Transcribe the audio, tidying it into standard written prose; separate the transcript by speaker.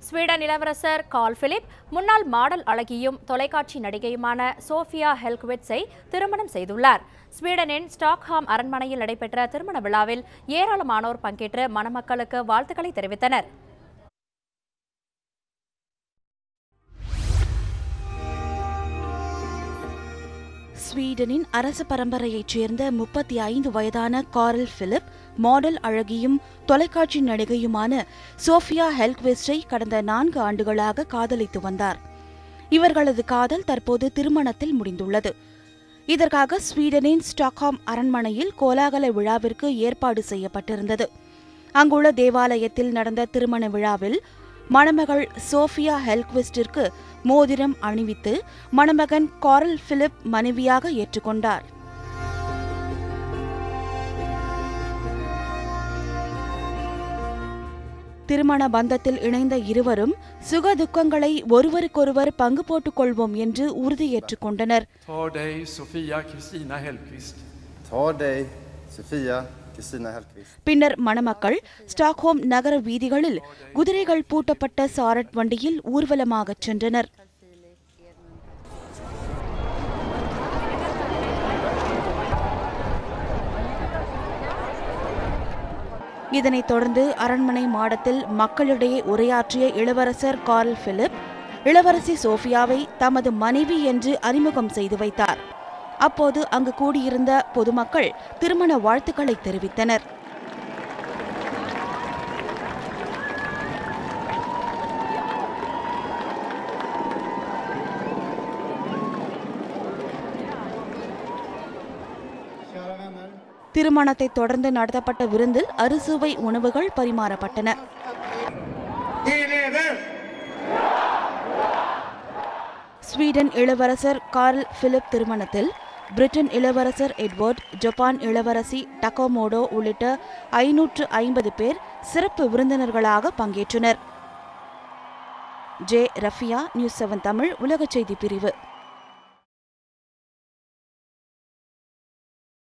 Speaker 1: Sweden இளவரசர் curl Philip முன்னாள் model அழகியும் தொலைக்காட்சி நடிகையுமான சோஃபியா ஹெல்க்விட்ஸை திருமணம் செய்துள்ளார். ஸ்வீடனின் ஸ்டாக்ஹாம் அரண்மனையில் நடைபெற்ற திருமண விழாவில் ஏராளமானோர் பங்கேற்று மணமக்களுக்கு வாழ்த்துக்களை தெரிவித்தனர்.
Speaker 2: ஸ்வீடனின் அரச பரம்பரையைச் சேர்ந்த 35 வயதான கார்ல் பிலிப் மாடல் அழகியும் தொலைக்காட்சி நடிகையுமான சோஃபியா ஹெல்க்விட்ஸை கடந்த 4 ஆண்டுகளாக காதலித்து வந்தார். இவர்களது காதல் தற்போது திருமணத்தில் முடிந்துள்ளது. இதற்காக ஸ்வீடனின் ஸ்டாக்ஹாம் அரண்மனையில் கோலாகல விழாவிற்கு ஏற்பாடு செய்யப்பட்டிருந்தது. அங்குள்ள தேவாலயத்தில் நடந்த திருமண விழாவில் மணமகள் சோஃபியா ஹெல்க்விஸ்டிற்கு மோதிரம் அணிவித்து மணமகன் கார்ல் பிலிப் மனைவியாக ஏற்றுக்கொண்டார். திருமண பந்தத்தில் இணைந்த இருவரும் சுக துக்கங்களை ஒருவருக்கொருவர் பங்கு போட்டுக் கொள்வோம் என்று உறுதியேற்றுக் கொண்டனர். பின்னர் மணமக்கள் ஸ்டாக்ஹோம் நகர வீதிகளில் குதிரைகள் பூட்டப்பட்ட சாரட் வண்டியில் ஊர்வலமாகச் சென்றனர். இதனைத் தொடர்ந்து அரண்மனை மாடத்தில் மக்களிடையே உரையாற்றிய இளவரசர் கார்ல் பிலிப் இளவரசி சோஃபியாவை தமது மனைவி என்று அறிமுகம் செய்து வைத்தார். அப்போது அங்கு கூடியிருந்த பொதுமக்கள் திருமண வாழ்த்துக்களை தெரிவித்தனர். திருமணத்தை தொடர்ந்து நடத்தப்பட்ட விருந்தில் அறுசுவை உணவுகள் பரிமாறப்பட்டன. ஸ்வீடன் இளவரசர் கார்ல் பிலிப் திருமணத்தில் பிரிட்டன் இளவரசர் எட்வர்ட், ஜப்பான் இளவரசி டகோமோடோ உள்ளிட்ட 550 பேர் சிறப்பு விருந்தினர்களாக பங்கேற்றனர். ஜே ரஃபியா, நியூஸ் 7 தமிழ், உலக செய்தி பிரிவு.